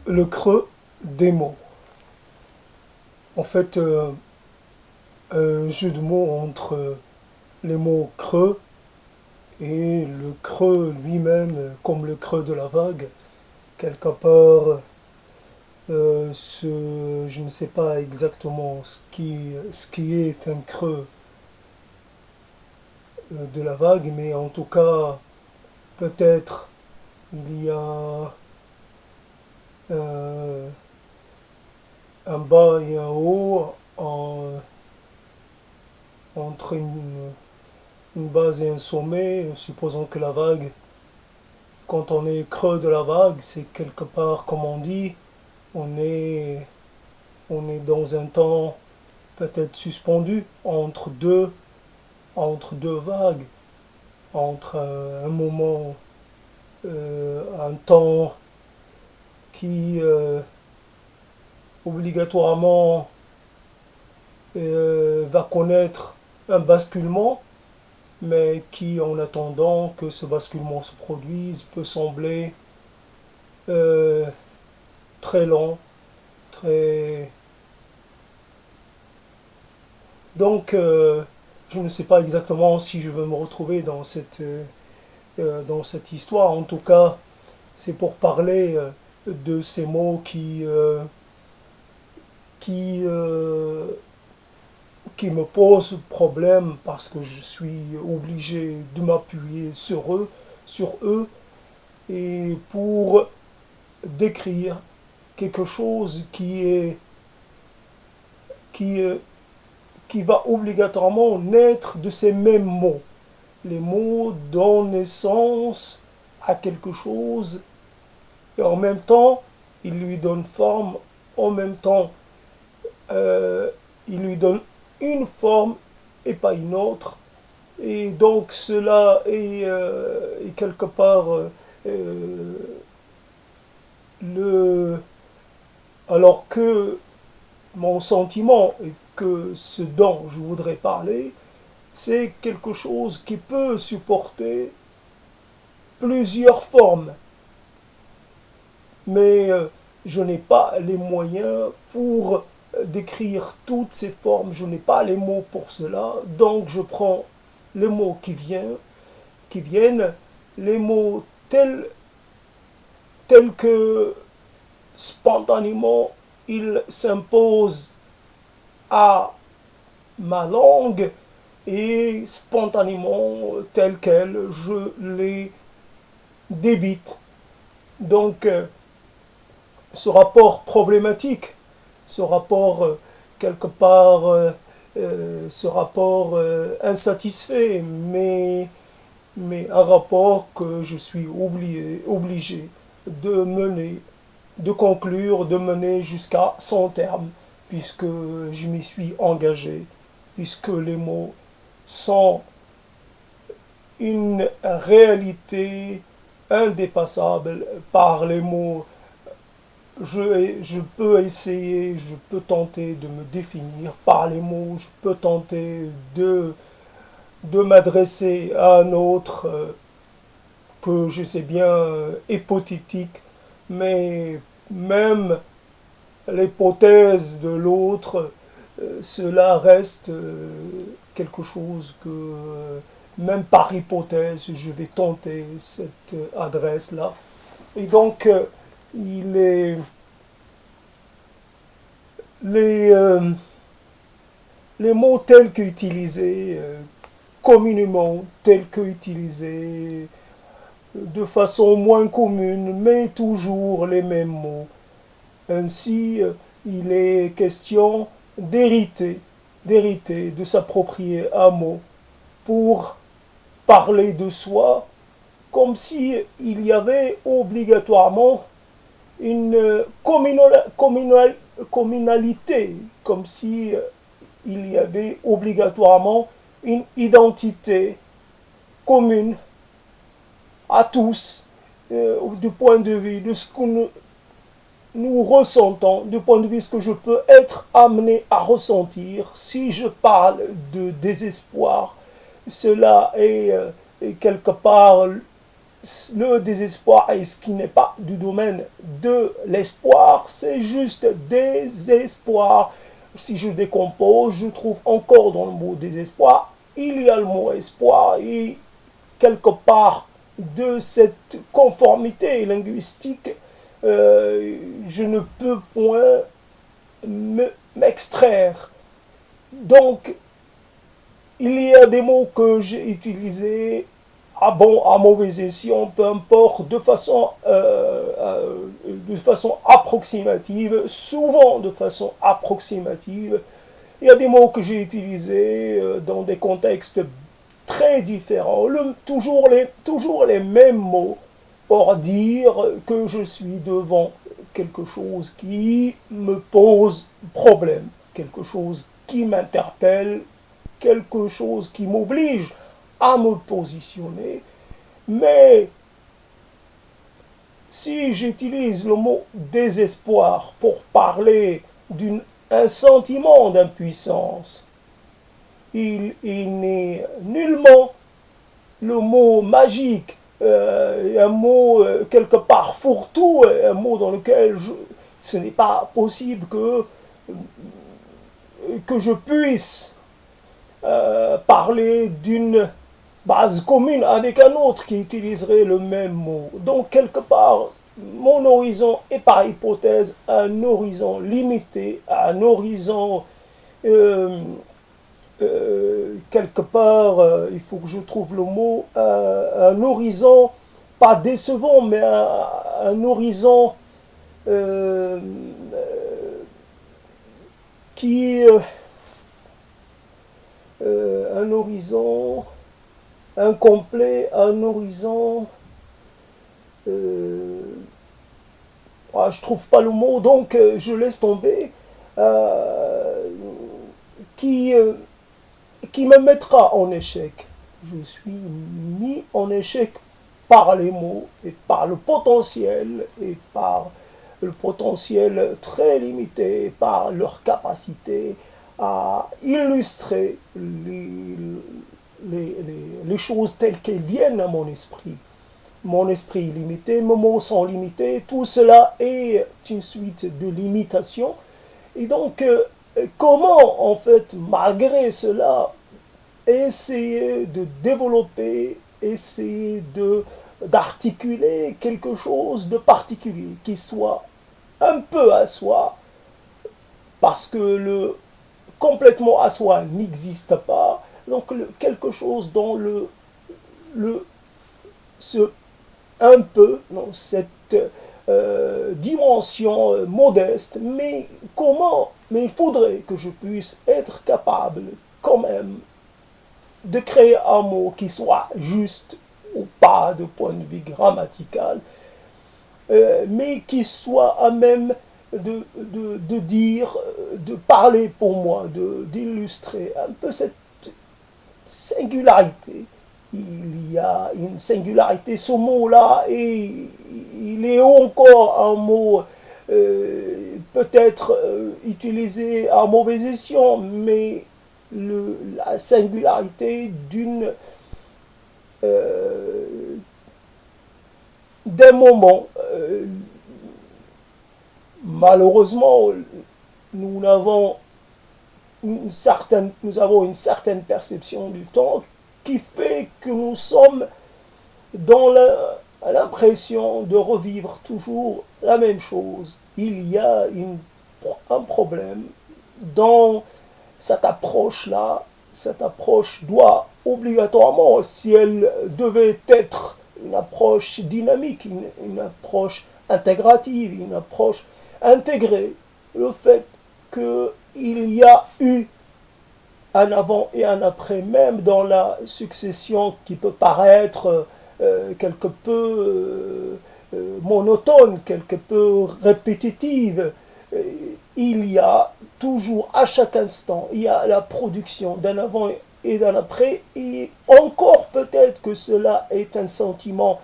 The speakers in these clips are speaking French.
Le creux des mots. En fait, un jeu de mots entre les mots creux et le creux lui-même, comme le creux de la vague. Quelque part, je ne sais pas exactement ce qui est un creux de la vague, mais en tout cas, peut-être il y a euh, un bas et un haut entre une base et un sommet. Supposons que la vague, quand on est creux de la vague, c'est quelque part, comme on dit, on est, on est dans un temps peut-être suspendu entre deux vagues, entre un moment, un temps qui obligatoirement va connaître un basculement, mais qui, en attendant que ce basculement se produise, peut sembler euh, très long, très... Donc, je ne sais pas exactement si je veux me retrouver dans cette histoire. En tout cas, c'est pour parler de ces mots qui qui me posent problème parce que je suis obligé de m'appuyer sur eux, et pour décrire quelque chose qui, est- qui va obligatoirement naître de ces mêmes mots. Les mots donnent naissance à quelque chose et en même temps, ils lui donnent forme, en même temps, euh, ils lui donnent une forme et pas une autre. Et donc cela est quelque part euh, le... Alors que mon sentiment et que ce dont je voudrais parler, c'est quelque chose qui peut supporter plusieurs formes. Mais je n'ai pas les moyens pour décrire toutes ces formes, je n'ai pas les mots pour cela, donc je prends les mots qui viennent, les mots tels que spontanément ils s'imposent à ma langue et spontanément tels quels je les débite. Donc ce rapport problématique, ce rapport quelque part, ce rapport insatisfait, mais un rapport que je suis obligé de mener, de conclure, de mener jusqu'à son terme, puisque je m'y suis engagé, puisque les mots sont une réalité indépassable. Par les mots, je peux essayer, je peux tenter de me définir. Par les mots, je peux tenter de m'adresser à un autre que je sais bien hypothétique, mais même l'hypothèse de l'autre, cela reste quelque chose que, même par hypothèse, je vais tenter cette adresse-là. Et donc, il est, les, euh, les mots tels qu'utilisés, communément, tels qu'utilisés de façon moins commune, mais toujours les mêmes mots. Ainsi, il est question d'hériter, de s'approprier un mot pour parler de soi, comme si il y avait obligatoirement une communalité, comme si il y avait obligatoirement une identité commune à tous, du point de vue de ce que nous ressentons, du point de vue de ce que je peux être amené à ressentir. Si je parle de désespoir, cela est quelque part le désespoir est ce qui n'est pas du domaine de l'espoir, c'est juste désespoir. Si je décompose, je trouve encore dans le mot désespoir, il y a le mot espoir et quelque part de cette conformité linguistique, je ne peux point m'extraire. Donc, il y a des mots que j'ai utilisés à bon, à mauvais escient, peu importe, de façon approximative, souvent de façon approximative. Il y a des mots que j'ai utilisés dans des contextes très différents, toujours les mêmes mots pour dire que je suis devant quelque chose qui me pose problème, quelque chose qui m'interpelle, quelque chose qui m'oblige à me positionner. Mais si j'utilise le mot désespoir pour parler d'un sentiment d'impuissance, il n'est nullement le mot magique, un mot quelque part fourre-tout, un mot dans lequel ce n'est pas possible que je puisse parler d'une base commune avec un autre qui utiliserait le même mot. Donc, quelque part, mon horizon est par hypothèse un horizon limité, un horizon quelque part, il faut que je trouve le mot, un horizon pas décevant, mais un horizon qui un horizon incomplet, un horizon je trouve pas le mot, donc je laisse tomber, qui me mettra en échec. Je suis mis en échec par les mots et par le potentiel très limité, par leur capacité à illustrer les choses telles qu'elles viennent à mon esprit. Mon esprit est limité, mes mots sont limités, tout cela est une suite de limitations. Et donc, comment, en fait, malgré cela, essayer de développer, essayer d'articuler quelque chose de particulier, qui soit un peu à soi, parce que le complètement à soi n'existe pas, donc quelque chose dans ce un peu, dans cette dimension modeste, mais comment, mais il faudrait que je puisse être capable quand même de créer un mot qui soit juste ou pas de point de vue grammatical, mais qui soit à même de dire, de parler pour moi, d'illustrer un peu cette singularité. Il y a une singularité, ce mot-là, et il est encore un mot peut-être utilisé à mauvais escient, mais la singularité d'un moment. Malheureusement, nous avons une certaine perception du temps qui fait que nous sommes dans l'impression de revivre toujours la même chose. Il y a un problème dans cette approche-là. Cette approche doit obligatoirement, si elle devait être une approche dynamique, une approche intégrative, une approche intégrée, le fait qu'il y a eu un avant et un après, même dans la succession qui peut paraître quelque peu monotone, quelque peu répétitive, il y a toujours, à chaque instant, il y a la production d'un avant et d'un après, et encore peut-être que cela est un sentiment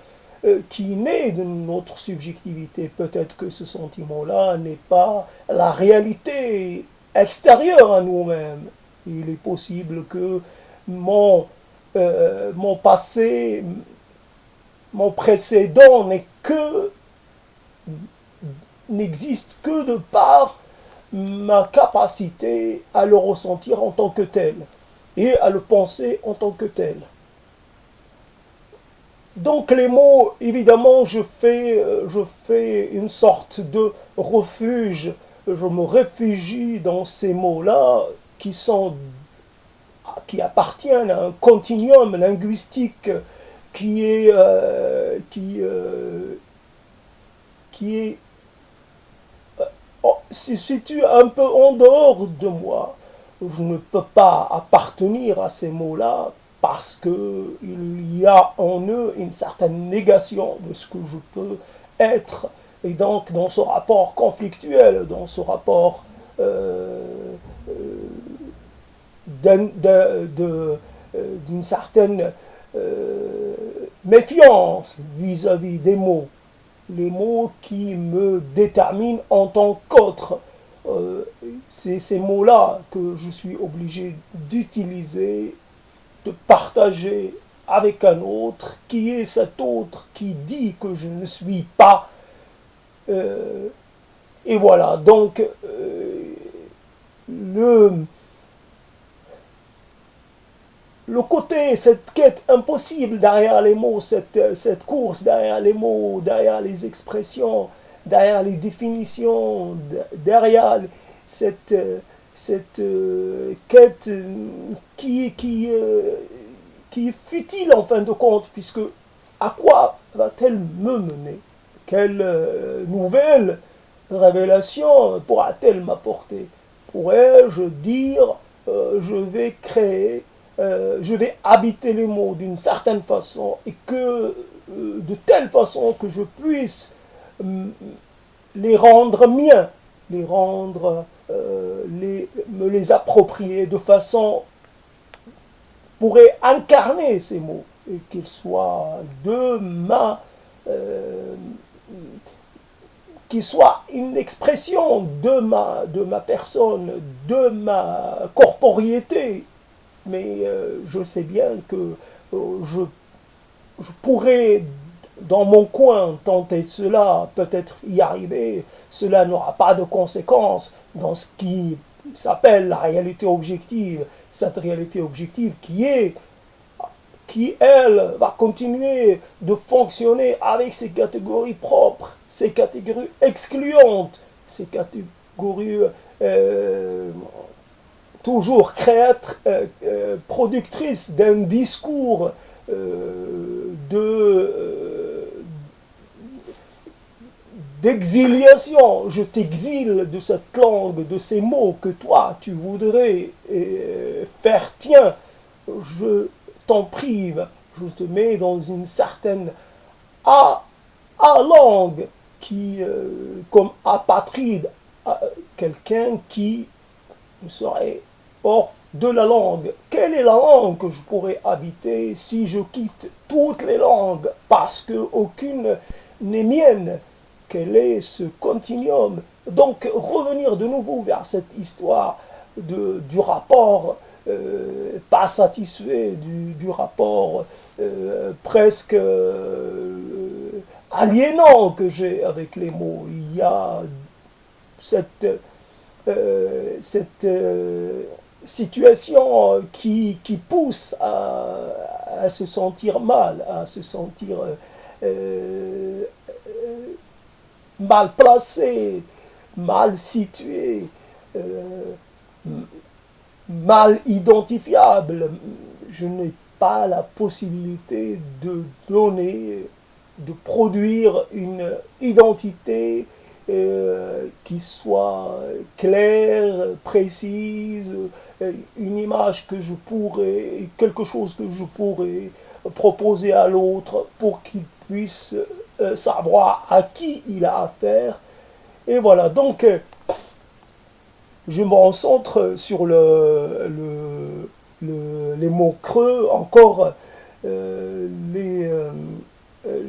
qui naît de notre subjectivité. Peut-être que ce sentiment-là n'est pas la réalité extérieure à nous-mêmes. Il est possible que mon passé mon précédent n'existe que de par ma capacité à le ressentir en tant que tel et à le penser en tant que tel. Donc les mots, évidemment, je fais une sorte de refuge, je me réfugie dans ces mots-là qui appartiennent à un continuum linguistique qui est, qui est se situe un peu en dehors de moi. Je ne peux pas appartenir à ces mots-là parce qu'il y a en eux une certaine négation de ce que je peux être. Et donc, dans ce rapport conflictuel, dans ce rapport d'une certaine méfiance vis-à-vis des mots, les mots qui me déterminent en tant qu'autre. C'est ces mots-là que je suis obligé d'utiliser, de partager avec un autre, qui est cet autre qui dit que je ne suis pas. Et voilà, donc le côté, cette quête impossible derrière les mots, cette course derrière les mots, derrière les expressions, derrière les définitions, derrière cette quête qui est futile en fin de compte, puisque à quoi va-t-elle me mener? Quelle nouvelle révélation pourra-t-elle m'apporter? Pourrais-je dire, je vais créer, je vais habiter les mots d'une certaine façon et que de telle façon que je puisse les rendre miens, les rendre, me les approprier de façon pourrait incarner ces mots et qu'ils soient qui soit une expression de ma personne, de ma corporeité. Mais je sais bien que je pourrais, dans mon coin, tenter cela, peut-être y arriver. Cela n'aura pas de conséquences dans ce qui s'appelle la réalité objective. Cette réalité objective qui, elle, va continuer de fonctionner avec ses catégories propres, ses catégories excluantes, ses catégories toujours productrices d'un discours d'exiliation. Je t'exile de cette langue, de ces mots que toi, tu voudrais faire tien. Je t'en prive, je te mets dans une certaine langue qui, comme apatride, quelqu'un qui serait hors de la langue. Quelle est la langue que je pourrais habiter si je quitte toutes les langues parce qu'aucune n'est mienne? Quel est ce continuum? Donc revenir de nouveau vers cette histoire du rapport pas satisfait, du rapport presque aliénant que j'ai avec les mots. Il y a cette situation qui pousse à se sentir mal, à se sentir mal placé, mal situé, mal identifiable. Je n'ai pas la possibilité de donner, de produire une identité qui soit claire, précise, une image que je pourrais, quelque chose que je pourrais proposer à l'autre pour qu'il puisse savoir à qui il a affaire. Et voilà, donc je me concentre sur les mots creux, encore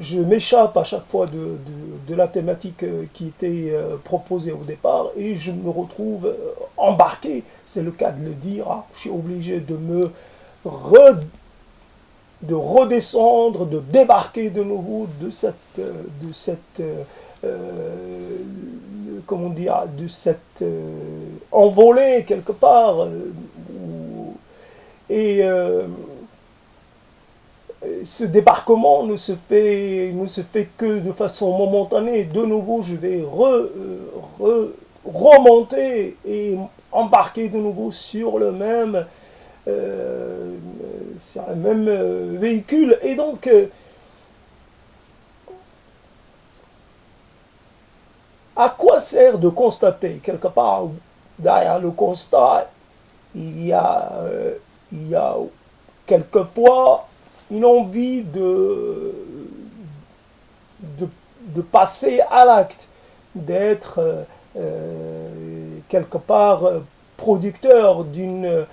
je m'échappe à chaque fois de la thématique qui était proposée au départ et je me retrouve embarqué, c'est le cas de le dire, je suis obligé de me de redescendre, de débarquer de nouveau comment dire, de cette envolée quelque part. Et ce débarquement ne se fait que de façon momentanée. De nouveau, je vais remonter et embarquer de nouveau sur le même véhicule. Et donc, à quoi sert de constater quelque part derrière le constat, il y a, il y a quelquefois une envie de, de passer à l'acte, d'être quelque part producteur d'une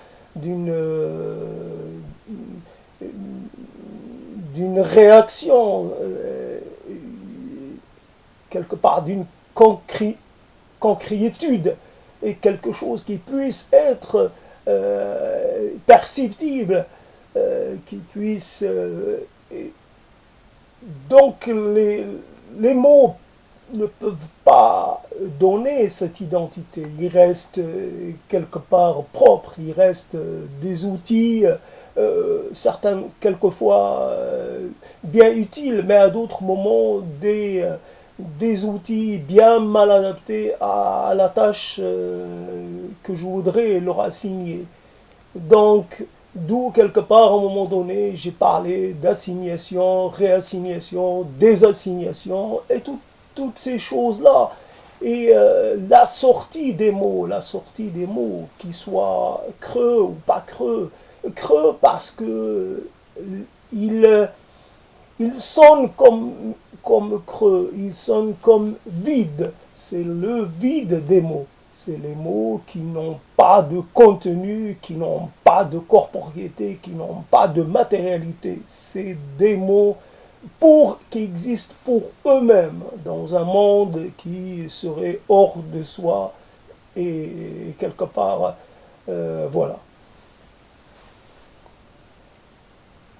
d'une réaction, quelque part d'une concrétude, et quelque chose qui puisse être perceptible, qui puisse... donc les mots ne peuvent pas donner cette identité. Ils restent quelque part propres, ils restent des outils, certains quelquefois bien utiles, mais à d'autres moments des outils bien mal adaptés à la tâche que je voudrais leur assigner. Donc, d'où quelque part, à un moment donné, j'ai parlé d'assignation, réassignation, désassignation, et toutes ces choses-là. Et la sortie des mots, qu'ils soient creux ou pas creux, creux parce que ils sonnent comme creux, ils sonnent comme vide. C'est le vide des mots. C'est les mots qui n'ont pas de contenu, qui n'ont pas de corporeité, qui n'ont pas de matérialité. C'est des mots qui existent pour eux-mêmes dans un monde qui serait hors de soi et quelque part, voilà.